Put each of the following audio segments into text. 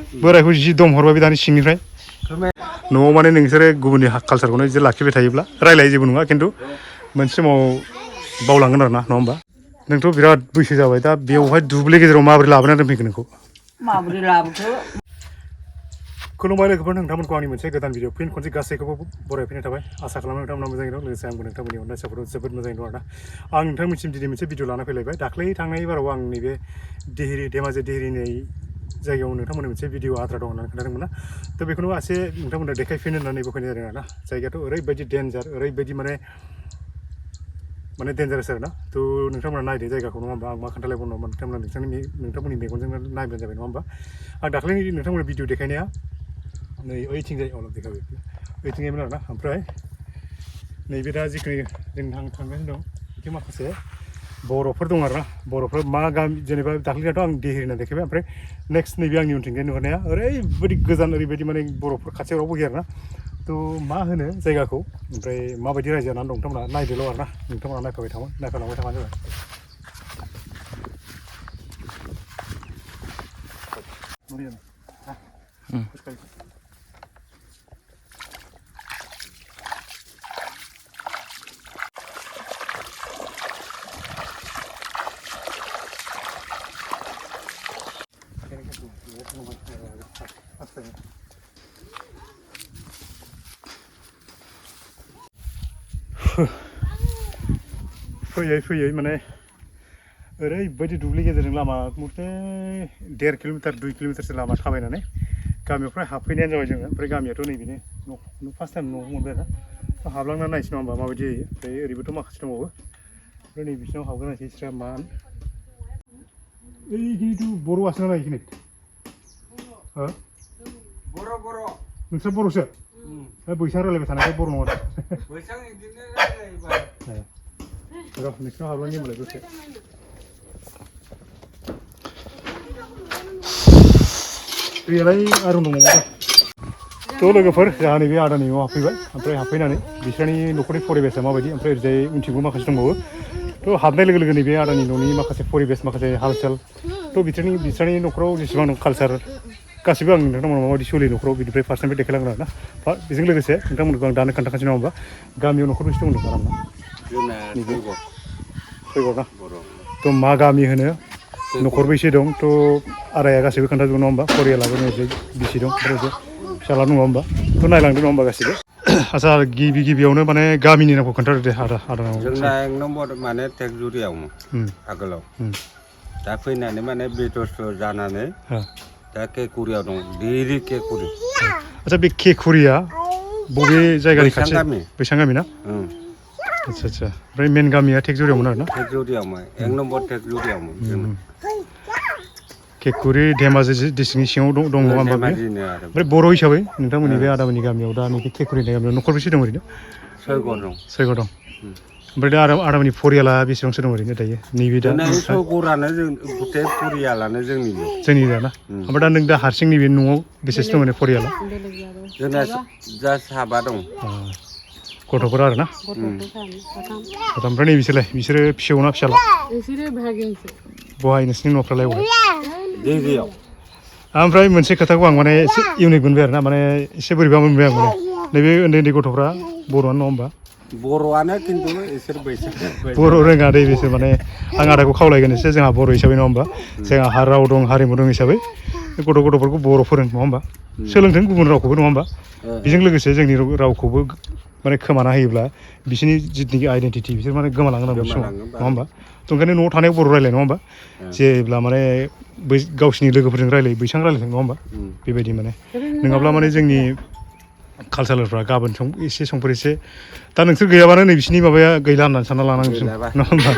बोरायखौ जि दम हरबाय बे दानि सिंनिफ्राय न'आव माने नोंसोरो गुबुननि कालसारखौनो जि लाखिबाय थायोब्ला रायलाय जेबो नङा खिन्थु मोनसे समाव बावलांगोन आरो ना नङा होमबा नोंथ' बिराद बैसो जाबाय दा बेवहाय दुब्लि गेजेराव माबोरै लाबोना दोनफैखो नोंखौ माबोरै लाबोखो खुलुमबाय लोगोफोर नोंथांमोनखौ आंनि मोनसे गोदान भिडिअ फिन खनसे गासैखौबो बरायफैनाय थाबाय आसा खालामो नोंथांमोना मोजाङै दं लोगोसे आंबो नोंथांमोननि अननाय सापर्टआव जोबोद मोजाङै दं आरोना आं नोंथांमोनसिम दिनै मोनसे भिडिअ लाना फैलायबाय दाख्लै थांनाय बाराव आं नैबे धेमाजि देहिरिनि जायगायाव नोंथांमोननो मोनसे भिडिअ आद्रा दं होननानै खोन्थादोंमोन ना थ' बेखौनो एसे नोंथांमोननो देखायफिनो होननानै बोखायनाय जादों आरोना जायगायाथ' ओरैबायदि डेन्जार ओरैबायदि माने डेन्जारास आरोना थ' नोंथांमोना नायदो जायगाखौ नङा होमबा आं मा खोन्थालायबावनो नोंथांमोननि मेगनजोंनो नायबानो जाबाय नङा होमबा आं दाख्लैनि नोंथांमोननो भिडिअ देखायनाया नै ओइथिंजाय देखायबाय ओइथिंजायमोन आरोना ओमफ्राय नैबे दा जिखुनु जों थांगासिनो दं बिथिं माखासे बर'फोर दं आरोना बर'फोर मा गामि जेनेबा दाख्लैनाथ' आं देहिरि होनना देखायबाय ओमफ्राय नेक्स्ट नैबे आंनि उनथिंजाय नुहुरनाया ओरैबायदि गोजान ओरैबायदि माने बर'फोर खाथियाव रावबो गैया आरोना थ' मा होनो जायगाखौ ओमफ्राय माबायदि रायजो जानानै दं नोंथांमोना नायदोल' आरोना नोंथांमोना नायफालांबाय थाबानो जाबाय फैयै माने ओरैबायदि दुब्लि गेजेरजों लामा मथे 1.5 किल'मिटार 2 किल'मिटारसो लामा थाबायनानै गामियाव फ्राय हाबफैनायानो जाबाय जोङो ओमफ्राय गामियाथ' नैबेनो फार्स्ट टाइम न'आव मोनबाय आरोना हाबलांना नायसै नङा होमबा माबायदि जायो ओमफ्राय ओरैबोथ' माखासे दंबावो ओमफ्राय नै बिसिनाव हाबगोन नायसै बिस्रा मा ओइखिनिथ' बर' आसोना नायखिनि बर' नोंस्रा बर'सो बैसां रायलायबाय थानायखाय बर' नङा बैसां बिदिनो रायलायबाय र' नोंसिनाव हाबलांनि होनबालाय दसे दैयालाय आरो दंबावो थ' लोगोफोर जोंहा नैबे आदानि न'आव हाबफैबाय ओमफ्राय हाबफैनानै बिसोरनि न'खरनि परिबेसा माबायदि ओमफ्राय ओरैजाय उनथिंबो माखासे दंबावो थ' हाबनाय लोगो लोगो नैबे आदानि न'नि माखासे परिबेस माखासे हाल साल थ' बिसोरनि न'खराव जेसेबां दं कालसार गासिबो आं नोंथांमोना माबायदि सोलियो न'खराव बिनिफ्राय फार्स्टनिफ्राय देखायलांगोन आरोना बेजों लोगोसे नोंथांमोनखौ आं दानो खोन्थाखासै नङा होमबा गामियाव न'खर बेसे दं होनदों फैगौ ना थ' मा गामि होनो न'खर बेसे दं थ' आदाया गासैबो खोन्थाजोबो नङा होमबा परियालाबो बिसि दं ओमफ्राय फिसाला दङ होमबा थ' नायलांदो नङा होमबा गासिबो आच्चा गिबियावनो माने गामिनि नामखौ खोन्थादो दे आदा जोंना 1 नम्बर माने टेकजुरियावमोन आगोलाव दा फैनानै माने बेदस्थ जानानै दा केकुरियाव दं देहिरि केकुरि आच्चा बे केकुरिया बबे जायगानि खाथि बैसां गामि ना आচ্ছা ओमफ्राय मेन गामिया टेकजुरियावमोन आरोना टेकजुरियावमोन 1 नम्बर टेकजुरियावमोन केकुरि धेमाजि डिस्ट्रिक्टनि सिङाव दं नङा होमबा बेयो ओमफ्राय बर' हिसाबै नोंथांमोननि बे आदामोननि गामियाव दा नैबे केकुरि गामियाव न'खर बेसे दं ओरैनो 6 दं ओमफ्राय दा आदामोननि परियाला बेसेबांसो दं ओरैनो दायो नैबे दा सौगरानो जों गुथे परियालानो जोंनि दा ओमफ्राय दा नों दा हारसिं नैबे न'आव बेसेसो दं परियाला जोंना जा साबा दं गथ'फोर आरोना ओमफ्राय नै बिसोरो फिसौ ना फिसाला बहाय नोंसिनि न'फ्रालाय देहिरियाव ओमफ्राय मोनसे खोथाखौ आं माने एसे इउनिक मोनबाय आरोना माने एसे बोरैबा मोनबाय आं माने नैबे उन्दै गथ'फ्रा बर'आनो नङा होमबा बर'आनो खिन्थु इसोर बर' रोङा दे बिसोर माने आं आदाखौ खावलायगोन एसे जोंहा बर' हिसाबै नङा होमबा जोंहा राव दं हारिमु दं हिसाबै गथ'फोरखौ बर' फोरों नङा होमबा सोलोंथों गुबुन रावखौबो नङा होमबा बेजों लोगोसे जोंनि रावखौबो माने खोमाना होयोब्ला बिसोरनि जिथुनाखि आइडेन्टिटि बिसोर माने गोमालांगोन आरो समाव नङा होमबा थ' ओंखायनो न'आव थानायाव बर' रायलाय नङा होमबा जेब्ला माने गावसिनि लोगोफोरजों रायलायो बैसां रायलायथों नङा होमबा बेबायदि माने नङाब्ला माने जोंनि कालसारफ्रा गाबोन एसे समफोर एसे दा नोंसोर गैयाबानो नै बिसिनि माबाया गैला होननानै सानना लानांगोन नङा होमबा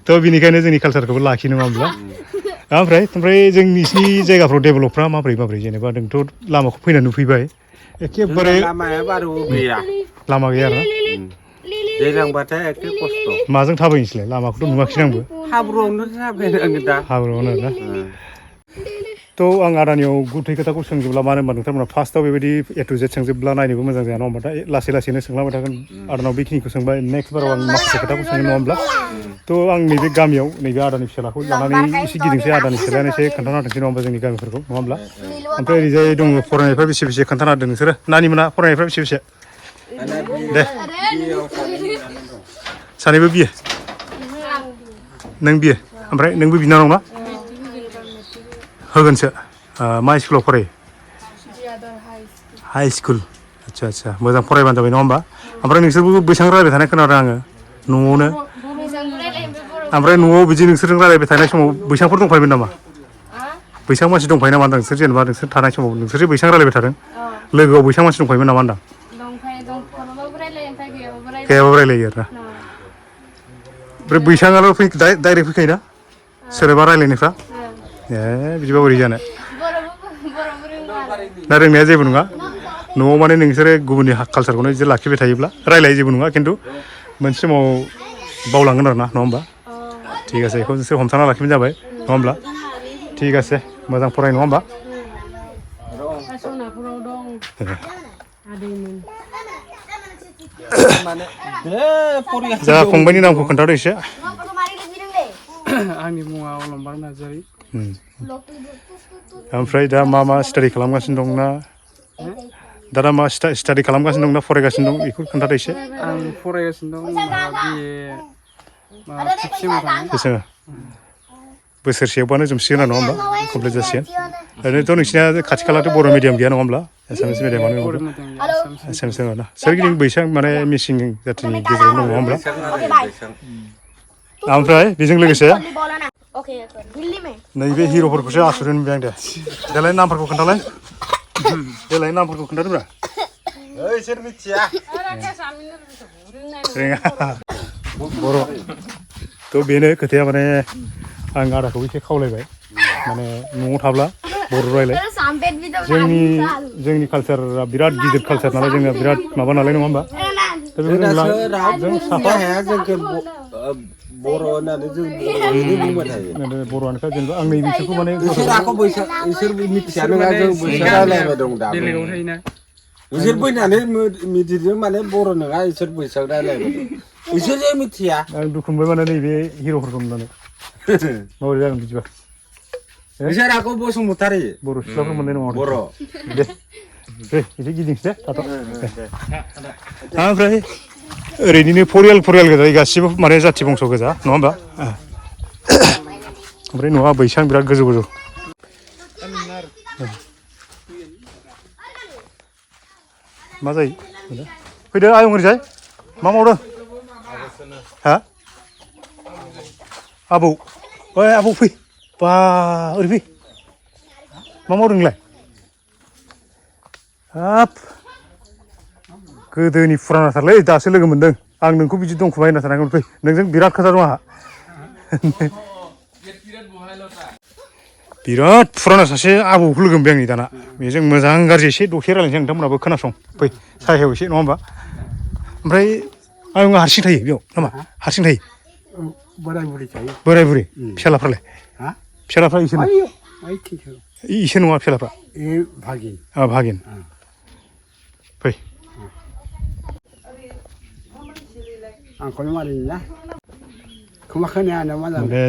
थ' बिनिखायनो जोंनि कालसारखौबो लाखि नङा होमब्ला ओमफ्राय जोंनि जायगाफ्राव डेभेलपफ्रा माबोरै जेनेबा नोंथ' लामाखौ फैनानै नुफैबाय एखेबारे लामाया बारु गैया लामा गैया आरोना दैज्लांबाथाय एखे खस्थ' माजों थाबायनोसैलाय लामाखौथ' नुवाखै आंबो हाब्रुआवनो थाबायनाङो दा हाब्रुआवनो आरोना थ' आं आदानियाव गुथै खोथाखौ सोंजोबला मानो होनबा नोंथांमोना फार्स्टआव बेबायदि ए टु जेड सोंजोबब्ला नायनोबो मोजां जाया नङा होमबा दा लासै लासैनो सोंलांबाय थागोन आदानाव बेखिनिखौ सोंबाय नेक्स्ट बाराव आं माखासे खोथाखौ सोंगोन नङा होमब्ला थ' आं नैबे गामियाव नैबे आदानि फिसालाखौ लानानै एसे गिदिंसै आदानि फिसालायानो एसे खोन्थाना होथोंसै नङा होमबा जोंनि गामिफोरखौ नङा होमब्ला ओमफ्राय ओरैजाय दङ फरायनायफ्रा बेसे बेसे खोन्थाना होदों नोंसोरो नानिमोना फरायनायफ्रा बेसे बेसे दे सानैबो बिए नों बिए ओमफ्राय नोंबो बिनानाव ना होगोनसो मा स्कुलाव फरायो हाइ स्कुल आदसा आदसा मोजां फरायबानो जाबाय नङा होमबा ओमफ्राय नोंसोरबो बैसां रायलायबाय थानाय खोनादों आङो न'आवनो ओमफ्राय न'आव बिदि नोंसोरजों रायलायबाय थानाय समाव बैसांफोर दंफायोमोन नामा बैसां मानसि दंफायो नामा होनदां नोंसोर जेनेबा नोंसोर थानाय समाव नोंसोर जे बैसां रायलायबाय थादों लोगोआव बैसां मानसि दंफायोमोन नामा होनदां गैयाबाबो रायलायो आरोना ओमफ्राय बैसाङाल' डाइरेक्ट फैखायोना सोरबा रायलायनायफ्रा ए बिदिबा बोरै जानो दा रोंनाया जेबो नङा न'आव माने नोंसोरो गुबुननि कालसारखौनो बिदि लाखिबाय थायोब्ला रायलायो जेबो नङा खिन्थु मोनसे समाव बावलांगोन आरो ना नङा होमबा थिग আছে बेखौ नोंसोर हमथाना लाखिबानो जाबाय नङा होमब्ला थिग আছে मोजां फराय नङा होमबा जा फंबायनि नामखौ खोन्थादो एसे आंनि मुङा अलंबार नार्जारि ओमफ्राय दा मा स्टाडि खालामगासिनो दं ना दा मा स्टाडि खालामगासिनो दं ना फरायगासिनो दं बेखौ खोन्थादो एसे आं फरायगासिनो दं बिए फिफ्थ सेमाव थाङो बोसोरसेयावबानो जोबसिगोन नङा होमबा कमप्लिट जासिगोन ओरैनोथ' नोंसिना खाथि खालाथ' बर' मिडियाम गैया नङा होमब्ला एसामिस मिडियामानो एसामिस ना सोरगिदिं बैसां माने मिसिं जाथिनि गेजेराव दङ नङा होमब्ला ओमफ्राय बेजों लोगोसे नैबे हिर'फोरखौसो आसुरित मोनबाय आं दे देलाय नामफोरखौ खोन्थालाय देलाय नामफोरखौ खोन्थादोब्रा इसोर मिथिया बर' थ' बेनो खोथाया माने आं आदाखौ एसे खावलायबाय माने न'आव थाब्ला बर' रायलाय जोंनि कालसारा बिराद गिदिर कालसार नालाय जोंना बिराद माबा नालाय नङा होमबा जों साफा बर' होननानै जों बुंबाय थायो बर'आनोखा जेनेबा आं नै बिसोरखौ माने इसोर मिथिया नङा जों बैसां रायलायबाय दं दा बेलेगाव थायोना इसोर फैनानै मिथिदों माने बर' नङा इसोर बैसां रायलायबाय दं इसोर जे मिथिया आं दुखु मोनबाय माने नैबे हिर'फोरखौ नुनानै माबोरै जागोन बिदिबा इसोर आखौ बसुमतारी बर' सिख्लाफोर मोननाय नङा बर' दे एसे गिदिंसै थाथ' ओमफ्राय ओरैनो फरियाल गोजा गासिबो माने जाथि बंस' गोजा नङा होमबा ओमफ्राय न'आ बैसां बिराद गोजौ मा जायो फैदो आयं ओरैजाय मा मावदों हा आबौ ओइ आबौ फै बा ओरै फै मा मावदों नोंलाय हाब गोदोनि फुरानाथारलै दासो लोगो मोनदों आं नोंखौ बिदि दंखुमाय होनना थानांगौमोन फै नोंजों बिराद खोथा दं आंहा बिराद फुराना सासे आबौखौ लोगो मोनबाय आं नै दाना बेजों मोजां गाज्रि एसे दसे रायलायनोसै नोंथांमोनाबो खोनासं फै सायायाव एसे नङा होमबा ओमफ्राय आं हारसिं थायो बेयाव नामा हारसिं थायो बोराय बुरि फिसालाफ्रालाय फिसालाफ्रा इसे नङा फिसालाफ्रा भागिन फै माने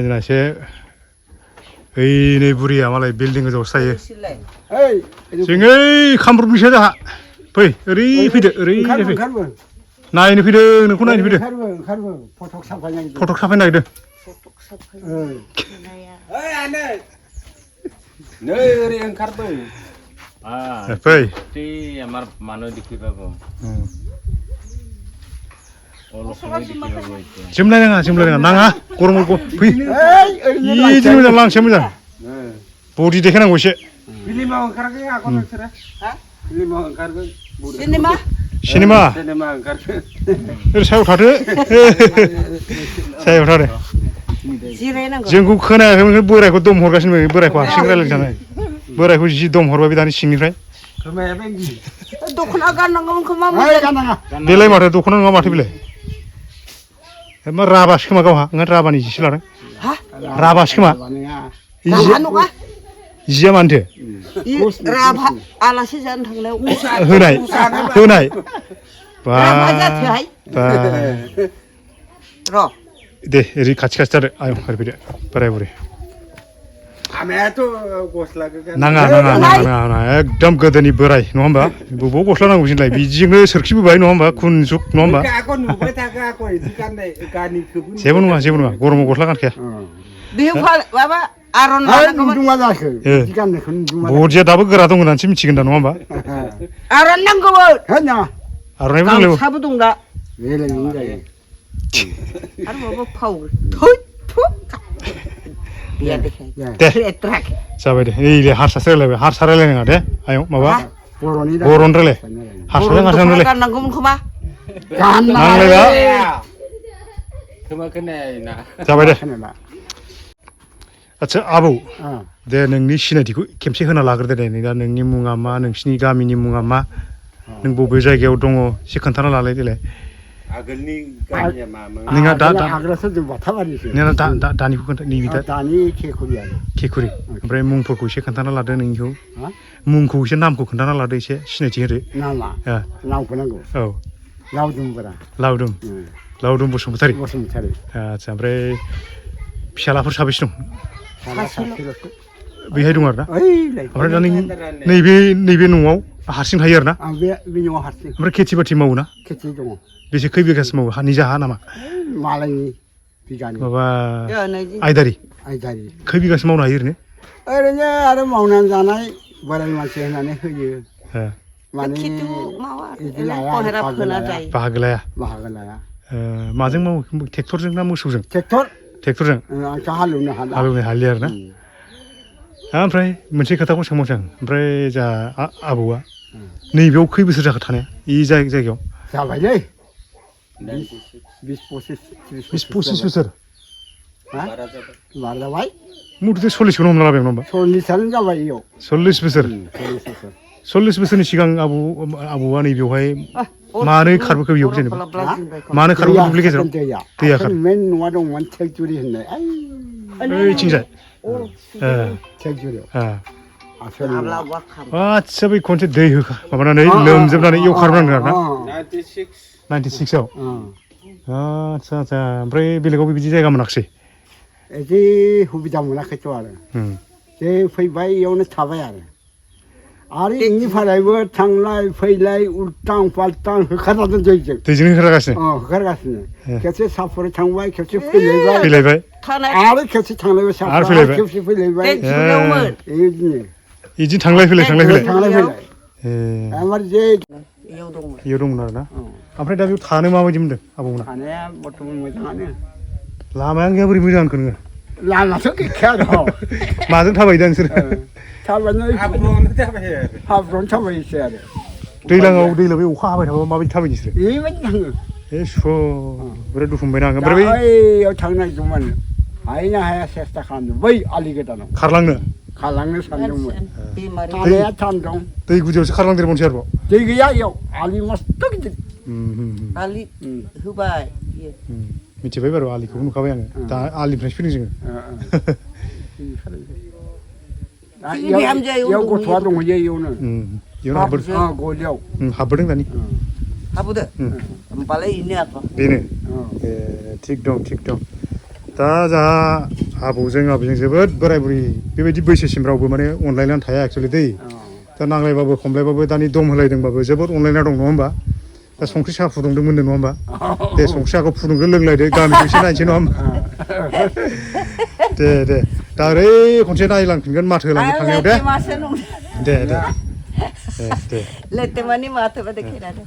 जोंना एसे ओइ नै बुरिया मालाय बिल्डिं गोजौआवसो थायो जों ओइ कामरुपनिसो जोंहा फै ओरै फैदो ओरै फै नायनो फैदो नोंखौ नायनो फैदो फटक साफायनो नागिरदों फै जोमलाय नाङा गरमाव फै इदिनो मोजां लांसै मोजां बडि देखायनांगौ एसे सिनेमा ओरै सायाव थादो सायाव थादो जोंखौ खोनायाखैमोन बोरायखौ दम हरगासिनो बोरायखौ हारसिं रायलायनो थानाय बोरायखौ जि दम हरबाय बे दानि सिंनिफ्राय दख'ना गाननांगौमोन खोमा बेलाय माथो दख'ना नङा माथो बेलाय मा राबासो खोमा गावहा ओंखायनो राबानि जिसो लादों राबासो खोमा जिया मानथो 이 라바 알라시 잔 당내 우사 होनाय होनाय बा 라바자 थहाय बा र दे ओरै खाथि खाथि थारो आयं ओरै फैदो बोराय बुरै आमायाथ' गस्लाखौ नाङा नाङा नाङा नाङा एकदम गोदोनि बोराय नङा होमबा बबाव गस्ला नांगौ जोंलाय बिदिजोंनो सोरखिबोबाय नङा होमबा खुन जुग नङा होमबा आंखौ नुबाय थाखो आंखौ बिदि गाननाय गानिखौबो जेबो नङा गरमाव गस्ला गानखाया बिहुफा माबा आरन लानांगौमोन नुदुङा जाखो बिदि गाननायखौ नुदुङा बदिया दाबो गोरा दं होननानैसो मिथिगोन दा नङा होमबा आरन नांगौमोन होना आर'नाइबो नांलायबो गामसाबो दं दा बेलाय नों जायो आरो माबा फाव थुइ थु बिया देखाय दे ट्रेक जाबाय दे ओइले हारसासो रायलायबाय हारसा रायलायनाङा दे आयं माबा बर'नि बर'नि रायलाय हारसाजों हारसाजों रायलाय गाननांगौमोन खोमा नांलायबा खोमा खोनाया जाबाय दे खोनाला आदसा आबौ अ दे नोंनि सिनायथिखौ खेबसे होना लाग्रोदो दे दा नोंनि मुङा मा नोंसिनि गामिनि मुङा मा नों बबे जायगायाव दङ एसे खोन्थाना लालाय देलाय आगोलनि गामिया मामोन नोंहा दा आगोलावसो जों बाथाबारिसो नोंहा दानिखौ खोन्था नैबे दा दानि खेखुरिया केकुरि ओमफ्राय मुंफोरखौ एसे खोन्थाना लादो नोंनिखौ हा मुंखौ एसे नामखौ खोन्थाना लादो एसे सिनायथि होदो नामा नामखौ नांगौ औ लावदुमबोरा लावदुम लावदुम बसुमतारी बसुमतारी आदसा ओमफ्राय फिसालाफोर साबेसे दं सासेल'सो बेहाय दं आरो ना ओइलाय ओमफ्राय दा नों नैबे न'आव हारसिं थायो आरो ना आं बे न'आव हारसिं ओमफ्राय खेथि बाथि मावो ना खेथि दङ बेसे खै बिगासो मावो निजा हा नामा मालायनि बिगानि माबा आयदारि आयदारि खै बिगासो मावनो हायो ओरैनो ओरैनो आरो मावनानै जानाय बोराय मानसि होनानै होयो माने खेथि मावा बिदि लाया पहेरा फोना जायो बाहागो लाया बाहागो लाया माजों मावो ट्रेक्टरजों ना मोसौजों ट्रेक्टरजों आंथ' हालेवनो हाला हालेवनो हालिया आरो ना ओमफ्राय मोनसे खोथाखौ सोंबावसै आं ओमफ्राय जा आबौआ नैबेयाव खै बोसोर जाखो थानाया इ जायगायाव जाबायलै 20-25 बोसोर हा बारा जाबाय मथथे 40खौनो हमना लाबाय नङा होमबा 40आनो जाबाय इयाव 40 बोसोर 40 बोसोरनि सिगां आबौआ नैबेयावहाय मानो खारबोखो बेयाव जेनेबा मानो खारबोखो दुब्लि गेजेराव दैया खार मेन न'आ दंमोन थेकजुरि होननाय ओइथिंजाय थेकजुरियाव आदसा बै खनसे दै होखा माबानानै लोमजोबनानै इयाव खारबोनांदों आरो ना 96आव आदसा ओमफ्राय बेलेगाव बिदि जायगा मोनाखिसै बिदि सुबिदा मोनाखैथ' आरो जे फैबाय इयावनो थाबाय आरो इनिफ्रायबो थांलाय फैलाय उल्टां फाल्टां होखारनांदों दैजों होखारगासिनो होखारगासिनो खेबसे साफर थांबाय खेबसे फैलायबाय आरो खेबसे थांलायबाय साफर खेबसे फैलायबाय बिदि थांलाय फैलाय ओमफ्राय जे इयाव दंमोन आरो ना ओमफ्राय दा बेयाव थानो माबायदि मोनदों आबौमोना थानाया बर्थमान मोजाङानो लामायानो गैया बोरै मोजां होनखो नोङो लामाथ' गैखाया र' माजों थाबायदों नोंसोर थाबायनाय हाब्रुआवनो थाबायसै आरो दैलाङाव बे अखा हाबाय थाबा माबायदि थाबाय नोंसोरो बेबायदि थाङो बिराद दुखु मोनबाय आङो ओमफ्राय बैयाव थांनो नागिरदोंमोन हायना हाया सेस्था खालामदों बै आलि गोदानाव खारलांनो सानदोंमोन थानाया थान दं दै गुदियावसो खारलांदेरबावनोसै आरोबाव दै गैया इयाव आलि मस्थ' गिदिर आलि होबाय मिथिबाय बारु आलिखौबो नुखाबाय आङो दा आलिनिफ्रायसो फैदों जोङो इयाव गथ'आ दंहैयो इयावनो गलियाव हाबबोदों दानि हाबोदो होमबालाय इनो आरो बेनो थिग दं दा जोंहा आबौजों आबैजों जोबोद बोराय बुरि बेबायदि बैसोसिम रावबो माने अनलायनानै थाया एक्सुवेलि दै दा नांलायबाबो खमलायबाबो दानि दम होलायदोंबाबो जोबोद अनलायना दं नङा होमबा दा संख्रि साहा फुदुंदोंमोन नङा होमबा दे संख्रि साहाखौ फुदुंदो लोंलायदो गामिखौ एसे नायनोसै नङा होमबा दे दा ओरै खनसे नायलांफिनगोन माथो होलांनो थांनायाव दे लेटेमानि माथो बादि खेरादो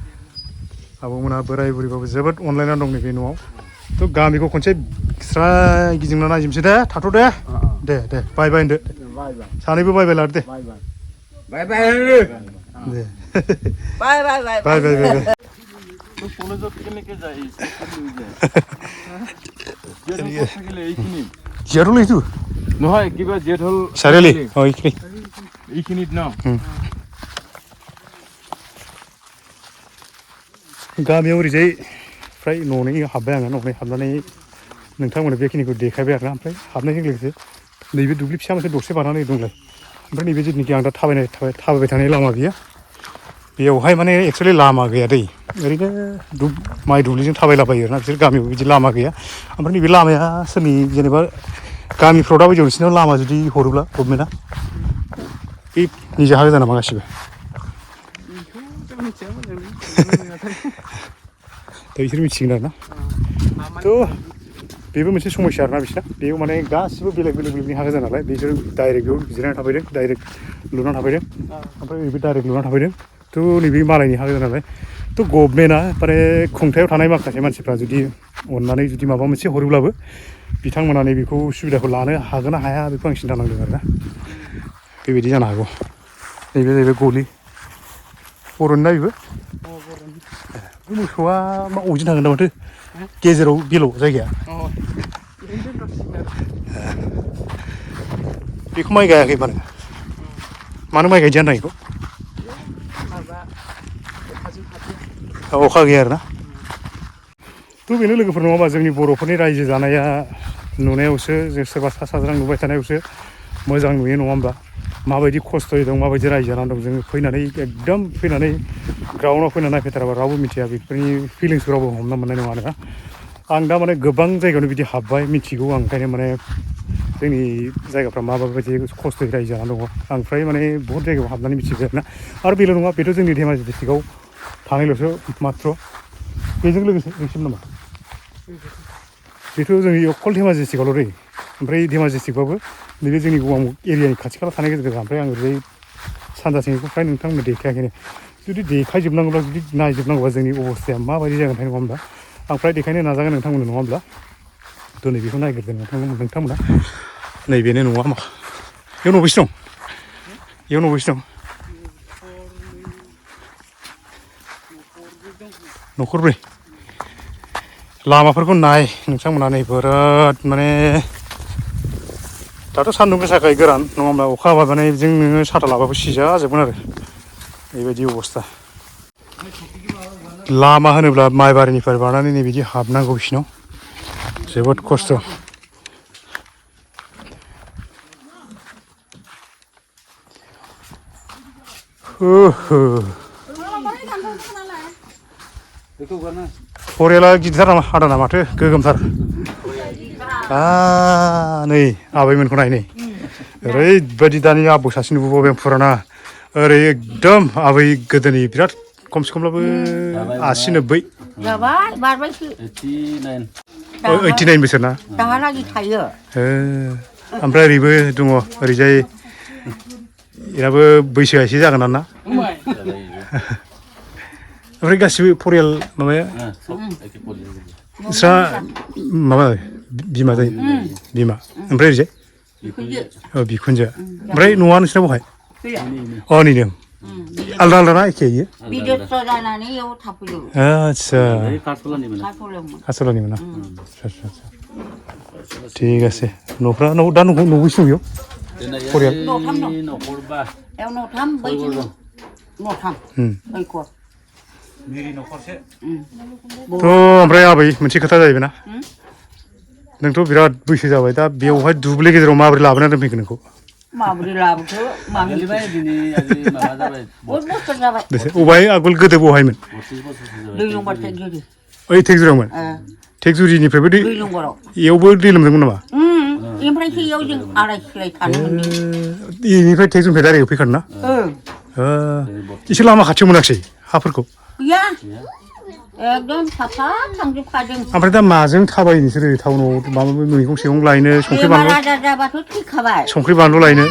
आबौमोनहा बोराय बुरिबाबो जोबोद अनलायना दं नैबे न'आव थ' गामिखौ खनसे स्राय गिदिंना नायजोबसै दे थाथ' दे बाय होनदो सानैबो बाय लादो दे बाय জিয়াৰলৈ এইটো নহয় কিবা জেট হল চাৰিআলি এইখিনিত ন गामियाव ओरैजाय फ्राय न'नै हाबबाय आङो न'नै हाबनानै नोंथांमोननो बेखिनिखौ देखायबाय आरोना ओमफ्राय हाबनायजों लोगोसे नैबे दुब्लि फिसा मोनसे दरसे बारनानै दंलाय ओमफ्राय नैबे जिथुनाखि आं दा थाबायबाय थानाय लामा बियो बेयावहाय माने एक्सुवेलि लामा गैया दै ओरैनो माइ दुब्लिजों थाबायलाबायो आरोना बिसोर गामियाव बिदि लामा गैया ओमफ्राय नैबे लामाया सोरनि जेनेबा गामिफ्राव दा बायदियाव नोंसिनाव लामा जुदि हरोब्ला गभर्नमेन्टआ बे निजा हा गोजा नामा गासिबो दा बिसोर मिथिगोन आरोना थ' बेबो मोनसे समस्या आरोना बिसिना बेयाव माने गासिबो बेलेग बेलेगनि हा गोजा नालाय बिसोर डाइरेक्ट बेयाव जिरायना थाफैदों डाइरेक्ट लुना थाफैदों ओमफ्राय नैबे डाइरेक्ट लुना थाफैदों थ' नैबे मालायनि हा गोजा नालाय थ' गभर्नमेन्टआ माने खुंथायाव थानाय माखासे मानसिफ्रा जुदि अननानै जुदि माबा मोनसे हरोब्लाबो बिथांमोना नैबेखौ सुबिदाखौ लानो हागोन ना हाया बेखौ आं सिन्था नांदों आरोना बेबायदि जानो हागौ नैबे जाहैबाय गलि बर'नि ना बेबो बे मोसौआ मा अबेजों थांगोन दा माथो गेजेराव बेल' जायगाया बेखौ माइ गायाखै मानो माइ गायदिया होनदों बेखौ अखा गैया आरोना थ' बेनो लोगोफोर नङाबा जोंनि बर'फोरनि रायजो जानाया नुनायावसो जों सोरबा सा साज्रां नुबाय थानायावसो मोजां नुयो नङा होमबा माबायदि खस्थ'यै दं माबायदि रायजो जानानै दं जोङो फैनानै एकदम फैनानै ग्राउन्डआव फैनानै नायफैथाराबा रावबो मिथिया बेफोरनि फिलिंसखौ रावबो हमना मोननाय नङा आरोना आं दा माने गोबां जायगायावनो बिदि हाबबाय मिथिगौ आं ओंखायनो माने जोंनि जायगाफ्रा माबायदि खस्थ'यै रायजो जानानै दङ आं फ्राय माने बहुत जायगायाव हाबनानै मिथिबाय आरो बेल' नङा बेथ' जोंनि धेमाजि डिस्ट्रिक्टआव थानायल'सो माथ्र' बेजों लोगोसे नोंसिम नामा बेथ' जोंनि अकल धेमाजि डिस्ट्रिक्टआवल' दै ओमफ्राय धेमाजि डिस्ट्रिक्टबाबो नैबे जोंनि गौरां एरियानि खाथि खाला थानाय गेजेरजों ओमफ्राय आं ओरैजाय सानजाथिंनिखौ फ्राय नोंथांमोननो देखायाखैनो जुदि देखायजोबनांगौब्ला जुदि नायजोबनांगौबा जोंनि अबस्थाया माबायदि जागोनथाय नङा होमब्ला आं फ्राय देखायनो नाजागोन नोंथांमोननो नङा होमब्ला थ' नैबेखौ नायग्रोगोन नोंथांमोना नैबेनो नङा मा बेयाव नबेसे दं बेयाव नबेसे दं न'खरब्रै लामाफोरखौ नाय नोंथांमोना नै बिराद माने दाथ' सान्दुं गोसाखाय गोरान नङा होमब्ला अखा हाबा माने जों नोङो साथा लाबाबो सिजाजोबगोन आरो बेबायदि अबस्था लामा होनोब्ला माइबारिनिफ्राय बारनानै नै बिदि हाबनांगौ बिसिनाव जोबोद खस्थ' फरियाला गिदिरथार नामा आदाना माथो गोगोमथार नै आबैमोनखौ नाय नै ओरैबायदि दानि आबौ सासे नुबोबाय आं फुराना ओरै एकदम आबै गोदोनि बिराद खमसे खमब्लाबो 80-90 89 बोसोर ना दाहालागि थायो ओमफ्राय ओरैबो दङ ओरैजाय बेनाबो बैसोआ एसे जागोन ना ओमफ्राय गासिबो फरियाल माबाया नोंस्रा माबा बिमा जायो बिमा ओमफ्राय ओरैजाय बिखुनजो ओमफ्राय न'आ नोंसिना बहाय नैनो आलदा आलदा ना एखे इयो आदसा कासलानिमोन ना ठीक আছে न'फ्रा दा न'बैसो दं बेयाव फरियाल थ' ओमफ्राय आबै मोनसे खोथा जाहैबाय ना नोंथ' बिराद बैसो जाबाय दा बेवहाय दुब्लि गेजेराव माबोरै लाबोनानै दोनफैखो नोंखौ माबोरै लाबोखो अबहाय आगोल गोदो बहायमोन ओइ टेकजुरियावमोन टेकजुरिनिफ्रायबो इयावबो दै लोमदोंमोन नामा ओमफ्रायसो इयाव जों आलाय सिलाय थानो मोनदों इनिफ्राय टेकजुरिनिफ्राय डाइरेक्ट फैखादों ना एसे लामा खाथियाव मोनाखिसै हाफोरखौ गैया एकदम साफा थांजोबखादों ओमफ्राय दा माजों थाबायो नोंसोरो टाउनाव माबा मैगं सैगं लायनो संख्रि बानलु जाबाथ' थैखाबाय संख्रि बानलु लायनो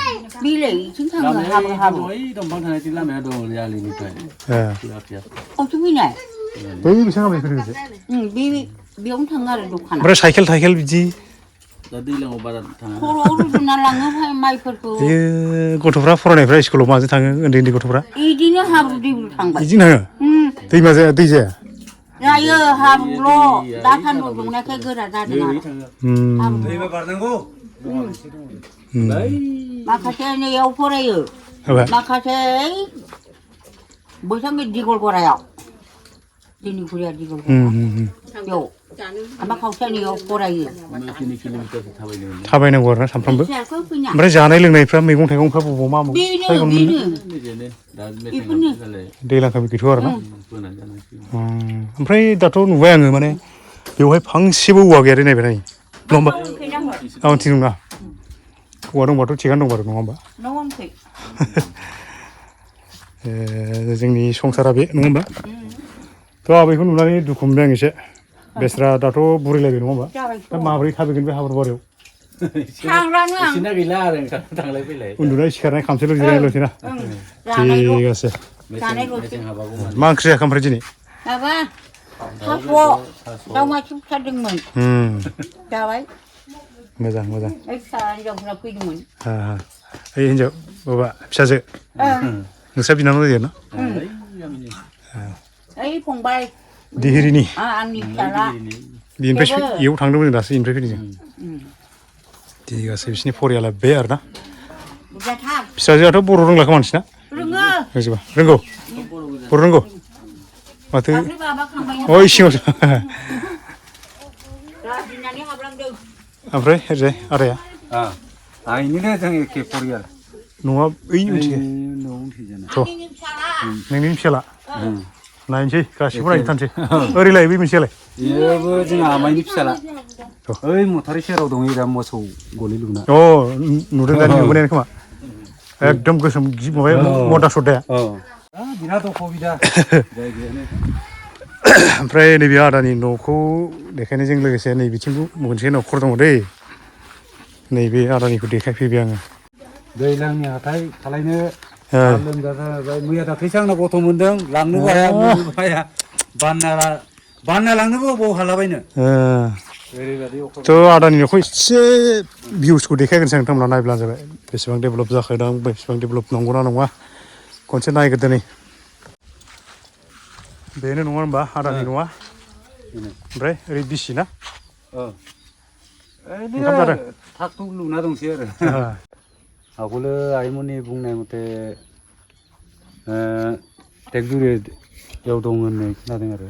बिलाइथिं थाङो हाब्रु दंफां थानायथिं लामाया दं ओरै आलिनिफ्राय अबेथिं फैनाय बै बेसेबां लामाया फैदों बेयावनो थाङो आरो दखाना ओमफ्राय साइकेल थाइकेल बिदि दा दैज्लाङाव बारा थाङा खर'आव रुजुना लाङो माइफोरखौ गथ'फ्रा फरायनायफ्रा स्कुलाव माजों थाङो उन्दै उन्दै गथ'फ्रा बिदिनो हाब्रु दैब्रु थांबाय बिदिनो थाङो दैमा जाया दै जाया जायो हाब्रुल' दा सान्दुं दुंनायखाय गोरा जादों माखासे नैयाव फरायो माखासे बैसां दिगलगरायाव Ini kuliah di Gombe. Yo. 음. Ama kausaniyo farayo. किनि किल'मिटारसो थाबायनो थाबायनांगौ आरोना सानफ्रामबो Siapa punya? ओमफ्राय जानाय लोंनायफ्रा मैगं थाइगंफ्रा बबाव मा Bini, जायगायाव मोनो bini. बिदिनो दा मेसेङाव जालाय दैलांखाबो गैथ'आ आरोना फोनानै जानांसिगोन ओमफ्राय दाथ' नुबाय आङो माने बेवहाय फांसेबो औवा गैया दे नायबाय नाय नङा होमबा आं थिग नङा औवा दंबाथ' थिगानो दं आरो नङा होमबा Nawan kay. जोंनि संसारा बे नङा होमबा थ' आबैखौ नुनानै दुखु मोनबाय आं एसे बेस्रा दाथ' बुरैलायबाय नङा होमबा दा माबोरै थाबायगोन बे हाब्रु बारियाव Sangrang ang. एसेना गैला आरो ओंखाम थांलाय फैलाय उन्दुनाय सिखारनाय खामसेल' जिरायल'सै ना Sanay ko. थिग আছে Sanay ko. मेसें हाबागौ माने मा ओंख्रि जाखो ओमफ्राय दिनै Aba. Tapo. Daw masuk sa dingman. Dawai. मोजां मोजां Ay sa daw na pwedeng. ओइ हिन्जाव माबा फिसाजो नोंस्रा बिनानाव जायो ना Ay pongbay. दिहिरिनि Ani sala. बेनिफ्राय इयाव थांदोंमोन जों दासो बेनिफ्राय फैदों जों थिग আছে बिसिनि फरियाला बे आरोना Udah thang. फिसाजोआथ' बर' रोंला खोमा नोंसिना Renga. रोंजोबा रोंगौ बर' रोंगौ माथो Tapi baba kambanya. अ इसिङावसो Radinani hablang dew. ओमफ्राय ओरैजाय आदाया आइनिनो जों एखे परियाल न'आ ओइ मोनसे न'आव थैजानाय Ani sala. नोंनि फिसाला नायनोसै गासिबो नायनो थानोसै ओरैलाय बै मोनसेयालाय बेबो जोंहा आमाइनि फिसाला ओइ मथारि सेराव दङ दा मोसौ गलि लुना अ नुदों दानि नुबोनायानो खोमा एकदम गोसोम माबाया मदा सदाया बिराद अखबिदा जायगायानो ओमफ्राय नैबे आदानि न'खौ देखायनायजों लोगोसे नै बिथिंबो मोनसे न'खर दङ दै नैबे आदानिखौ देखायफैबाय आङो दैज्लांनि हाथाय खालायनो लोमजाबाय मैया दाख्लैसो आंना गथ' मोनदों लांनोबो हाया मोननोबो हाया बानना लांनोबो बबाव हालाबायनो ओरैबायदि अखा थ' आदानि न'खौ एसे भिउसखौ देखायग्रोनोसै नोंथांमोना नायब्लानो जाबाय बेसेबां डेभेलप जाखोदों बेसेबां डेभेलप नंगौना नङा खनसे नायग्रोदो नै बेनो नङा होनबा आदानि न'आ ओमफ्राय ओरै बिसि ना ओंखाम जादों थाक थुक लुना दंसै आरो आवगोलो आइमोननि बुंनाय मथे टेकजुरियाव दं होननाय खोनादों आरो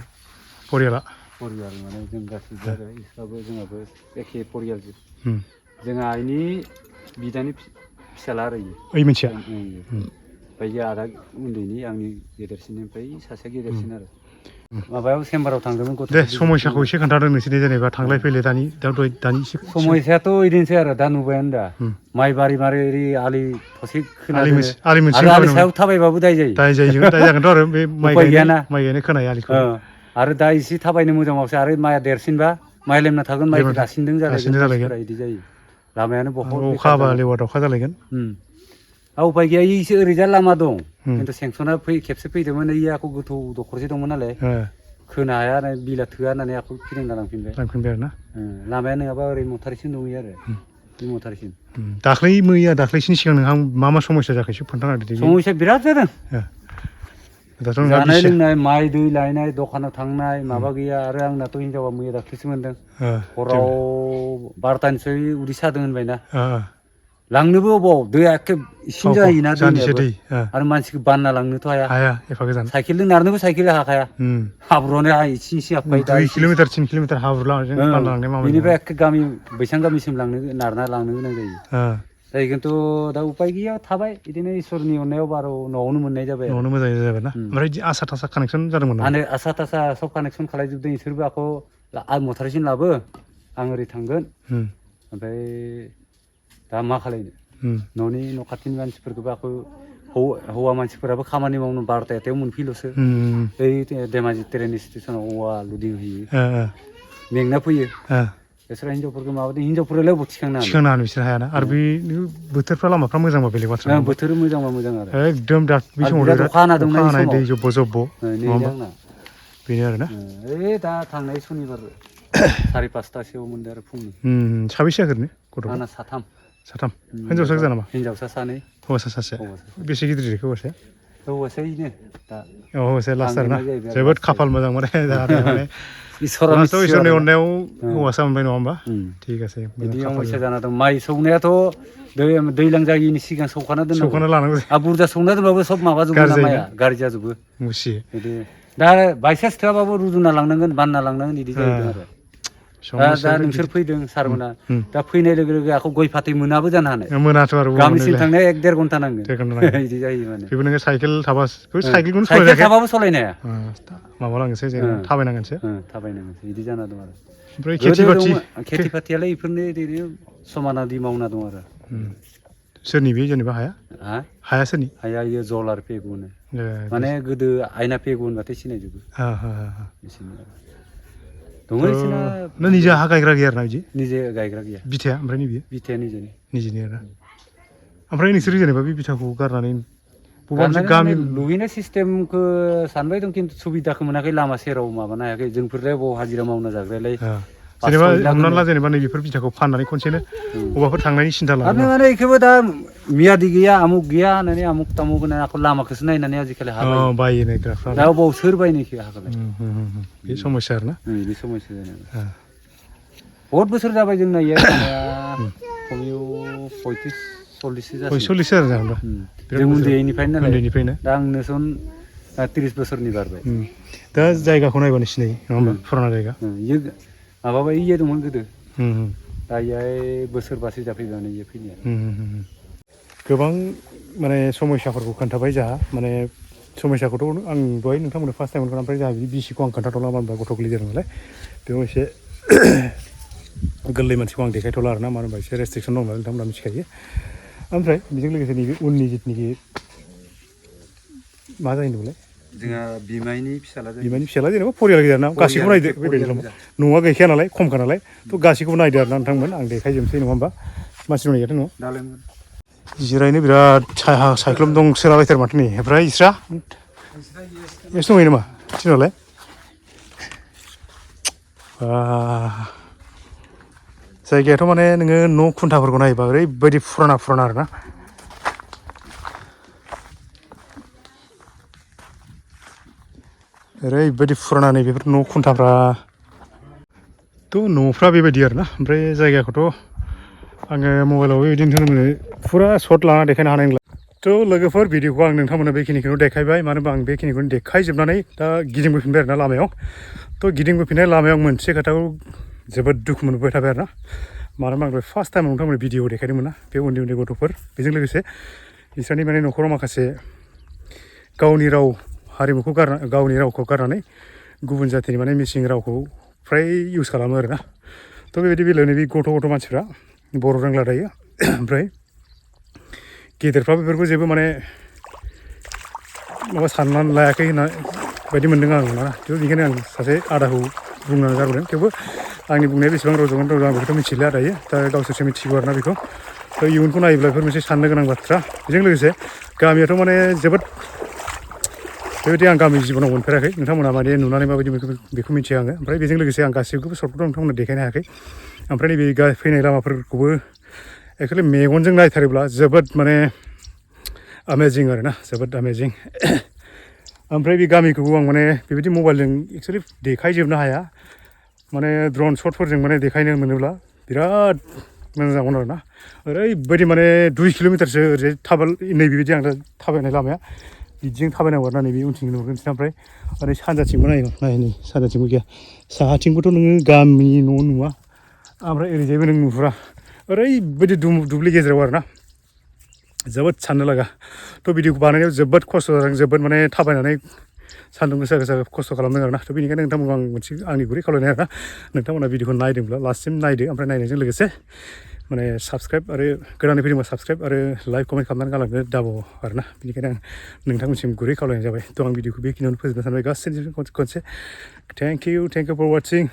परियाला परियाल माने जों गासिबो आरो इसबाबो जोंहाबो एखे परियालजोब जोंहा आइनि बिदानि फिसाला आरो ओइ मोनसेया ओमफ्राय आदा उन्दैनि आंनि गेदेरसिन ओमफ्राय सासे गेदेरसिन आरो माबायाव चेम्बाराव थांदोंमोन गथ' दे समयसाखौ एसे खोन्थादों नोंसोरनि जेनेबा थांलाय फैलाय दानि एसे समयसायाथ' बिदिनोसै आरो दा नुबायानो दा माइ बारि मारि ओरै आलि थसे खोनादों आलि मोनसे आरो आलि सायाव थाबायबाबो दाय जायो दाय जागोनथ' आरो बे माइ गायनाय खोनाय आलिखौ आरो दा एसे थाबायनो मोजां मावसै आरो माइया देरसिनबा माइ लेमना थागोन माइ गासिनदों जालायगोन बिदि जायो लामायानो बहुत अखा हाबा लेवा दावखा जालायगोन उपाय गैया इसे ओरैजा लामा दं खिन्थु सेंसना खेबसे फैदोंमोन इयो आखौ गोथौ दखरसे दंमोन नालाय खोनो हाया बिला थोआ होननानै आखौ फिदिंना लांफिनबाय आरोना लामाया नङाबा ओरै मथारिसिम दंहैयो आरो बे मथारिसिम दाख्लैसिनि सिगां नोंहा मा मा समस्या जाखो एसे खोन्थाना होदो समस्या बिराद जादों दाथ' जानाय लोंनाय माइ दै लायनाय दखानाव थांनाय माबा गैया आरो आंनाथ' हिनजावा मैया दाख्लैसो मोनदों हराव 12टानिफ्राय उदै सादों होनबायना लांनोबो अबाव दैया एखे इसिं जायोना दैयाबो आरो मानसिखौ बानना लांनोथ' हाया एफा गोजान साइकेलजों नारनोबो साइकेल हाखाया हाब्रुआनो इसिं इसिं हाबबाय 2 किल'मिटार 3 किल'मिटार हाब्रु लामाजों बानना लांनाय माबायदि बेनिफ्राय एखे गामि बैसां गामिसिम नारना लांनो गोनां जायो खिन्थु दा उपाय गैया थाबाय बिदिनो इसोरनि अननायाव बार' न'आवनो मोननाय जाबाय न'आवनो मोजां जाबाय ना ओमफ्राय आसा थासा कानेक्सन जादोंमोन आरो आसा थासा सब कानेक्सन खालायजोबदों इसोरबो आखौ मथारिसिम लाबो आं ओरै थांगोन ओमफ्राय दा मा खालायनो न'नि न' खाथिनि मानसिफोरखौबो आखौ हौवा मानसिफोराबो खामानि मावनो 12टायाव मोनफैल'सो ओइ धेमाजि ट्रेन स्टेसनाव औवा लुदिं होयो मेंना फैयो बिसोर हिनजावफोरखौ माबादों हिनजावफोरालाय बबाव थिखांनो हानो बिसोर हायाना आरो बे बोथोरफ्रा लामाफ्रा मोजांबा बेलेग बाथ्रा बोथोर मोजांबा मोजां आरो एकदम दा बे समाव अखा हानाय दै जब्ब जब्ब बेनो आरोना ओइ दा थांनाय सनिबार 4:30 मोनदों आरो फुंनि साबेसे जागोन गथ'आ आंना साथाम हिनजावसा गोजा नामा हिनजावसा सानै हौवासा सासे बेसे गिदिर जाखो हौवासाया हौवासायैनो दा हौवासाया लास्ट आरोना जोबोद खाफाल मोजां माने इसोरनि अननायाव हौवासा मोनबाय नङा होमबा थिग আছে बिदि समस्या जाना दं माइ सौनायाथ' दैज्लां जायिनि सिगां सौखाना दोननांगौ लानांगौ बुरजा सौना दोनबाबो सब माबाजोबो ना माइया गाज्रि जाजोबो मुसियो बिदि दा बायसान्स थोआबाबो रुजुना लांनांगोन बानना लांनांगोन बिदि जाहैदों आरो दा नोंसोर फैदों सारमोना दा फैनाय लोगो लोगो आखौ गय फाथै मोनाबो जानो हानाय मोनाथ' आरो गामिसिम थांनाया 1-1.5 घन्टा नांगोन बिदि जायो माने बेबो नोङो साइकेल थाबा साइकेलखौनो साइकेल थाबाबो सालायनो हाया माबा लांनोसै जेनेबा थाबायनांगोनसो थाबायनांगोनसो बिदि जाना दं आरो ओमफ्राय खेथि बाथियालाय इफोरनो ओरैनो समानादि मावना दं आरो सोरनि बे जेनेबा हाया सोरनि हाया इयो जल आरो पेगु होनो माने गोदो आयना पेगु होनबाथाय सिनायजोबो दङ इसोरना ना निजा हा गायग्रा गैया आरोना बिदि निजे गायग्रा गैया बिथाया ओमफ्राय नैबे बिथाया निजेनि आरो ओमफ्राय नोंसोर जेनेबा बे बिथाखौ गारनानै बबेबा मोनसे गामि लुहैनाय सिस्टेमखौ सानबाय दं खिन्थु सुबिदाखौ मोनाखै लामा सेराव माबानो हायाखै जोंफोरलाय बबाव हाजिरा मावना जाग्रायालाय जेनेबा हमनानै ला जेनेबा नैबेफोर बिथाखौ फाननानै खनसेनो बबाफोर थांनायनि सिन्था लानो माने बेखौबो दा मियादि गैया आमुक गैया होननानै आमुक तामुक होननानै आखौ लामाखौसो नायनानै आजिखालि बायो नायग्राफ्रा दा बबाव सोर बायनायखो हाखौलाय बे समस्या आरोना बिदि समस्या जानाय बहुत बोसोर जाबाय जोंना इयो खमियाव 35-40 जासिगोन 40 आरो जाहोनबा जों उन्दैनिफ्रायनो उन्दैनिफ्रायनो दा आंनो सन 30 बोसोरनि बारबाय दा जायगाखौ नायबानो सिनायो नङा होमबा फुराना जायगा इयो माबाबाय इयो दंमोन गोदो दा इयाय बोसोरबासो जाफैबाय इयो फैनाया गोबां माने समस्याफोरखौ खोन्थाबाय जोंहा माने समस्याखौथ' आं दहाय नोंथांमोननो फार्स्ट टाइम ओमफ्राय जोंहा बिदि बिसिखौ आं खोन्थाथ'ला मानो होनबा गथ' गोरलै जादों नालाय बेयाव एसे गोरलै मानसिखौ आं देखायथ'ला आरोना मानो होनबा एसे रेस्ट्रिकसन दं नालाय नोंथांमोना मिथिखायो ओमफ्राय बेजों लोगोसे नैबे उननि जिथुनिखि मा जायो होनदोंमोनलाय जोंहा बिमायनि फिसाला जेनेबा फरियाल गेजेर ना गासैखौबो नायदो बेबायदि न'आ गैखाया नालाय खमखा नालाय थ' गासैखौबो नायदो आरोना नोंथांमोन आं देखायजोबनोसै नङा होमबा मानसि दं गैयाथ' न'आव जिरायनो बिराद सायख्लुम दंसोलाबायथारो माथो नै ओमफ्राय इस्रा एसे दंहैयो नामा थिनहरलाय जायगायाथ' माने नोङो न' खुन्थाफोरखौ नायोबा ओरैबायदि फुराना आरोना ओरैबायदि फुराना नै बेफोर न' खुन्थाफ्राथ' न'फ्रा बेबायदि आरोना ओमफ्राय जायगाखौथ' आङो मबाइलाव बेबायदिनो होनो फुरा सर्ट लाना देखायनो हानाय नंला थ' लोगोफोर भिडिअखौ आं नोंथांमोननो बेखिनिखौनो देखायबाय मानो होनबा आं बेखिनिखौनो देखायजोबनानै दा गिदिंबोफिनबाय आरोना लामायाव थ' गिदिंबोफिननाय लामायाव मोनसे खोथाखौ जोबोद दुखु मोनबोबाय थाबाय आरोना मानो होनबा आं फार्स्ट टाइम नोंथांमोननो भिडिअ देखायदोंमोन ना बे उन्दै गथ'फोर बेजों लोगोसे बिसोरनि माने न'खराव माखासे गावनि रावखौ गारनानै गुबुन जाथिनि माने मिसिं रावखौ फ्राय इउज खालामो आरोना थ' बेबायदि बेलायाव नैबे गथ' मानसिफ्रा बर' रोंला दायो ओमफ्राय गेदेरफ्रा बेफोरखौ जेबो माने माबा साननानै लायाखै होनना बायदि मोनदों आं ना थेवबो बेनिखायनो आं सासे आदाखौ बुंनानै गारबोदों थेवबो आंनि बुंनाया बेसेबां रज'गोन आं बेखौथ' मिथिला दायो दा गावसोरसो मिथिगौ आरोना बेखौ थ' इयुनखौ नायोब्ला बेफोर मोनसे साननो गोनां बाथ्रा बेजों लोगोसे गामियाथ' माने जोबोद बेबायदि आं गामि जिबनाव मोनफेराखै नोंथांमोना माने नुनानै माबायदि बेखौ मिथियो आङो ओमफ्राय बेजों लोगोसे आं गासैखौबो सर्टखौथ' नोंथांमोना देखायनो हायाखै ओमफ्राय नैबे फैनाय लामाफोरखौबो एक्सुवेलि मेगनजों नायथारोब्ला जोबोद माने आमेजिं आरोना जोबोद आमेजिं ओमफ्राय बे गामिखौबो आं माने बेबायदि मबाइलजों एक्सुवेलि देखायजोबनो हाया माने ड्रन शटफोरजों माने देखायनो मोनोब्ला बिराद मोजां जागौमोन आरोना ओरैबायदि माने 2 किल'मिटारसो ओरैजाय नैबेबायदि आं दा थाबायनाय लामाया बिदिजों थाबायनांगौ आरोना नैबे उनथिं नुगोनसै ओमफ्राय ओरै सानजाथिंबो नाय नै सानजाथिंबो गैया साहाथिंबोथ' नोङो गामिनि न' नुवा ओमफ्राय ओरैजायबो नों नुहुरा ओरैबायदि दुब्लि गेजेराव आरोना जोबोद साननो लागा थ' भिडिअखौ बानायनायाव जोबोद खस्थ' जादों जोबोद माने थाबायनानै सान्दुं गोसा खस्थ' खालामदों आरोना थ' बेनिखायनो नोंथांमोनखौ आं मोनसे आंनि गुरै खावलायनाय आरोना नोंथांमोना भिडिअखौ नायदोंब्ला लास्टसिम नायदो ओमफ्राय नायनायजों लोगोसे माने साबसक्राइब आरो गोदानै फैदोंबा साबसक्राइब आरो लाइक कमेन्ट खालामनानै गालांनो दाबाव आरोना बेनिखायनो आं नोंथांमोनसिम गुरै खावलायनाय जाबाय थ' आं भिडिअखौ बेखिनियावनो फोजोबनो सानबाय गासैनिसिम खनसे थेंक इउ फर वाचिं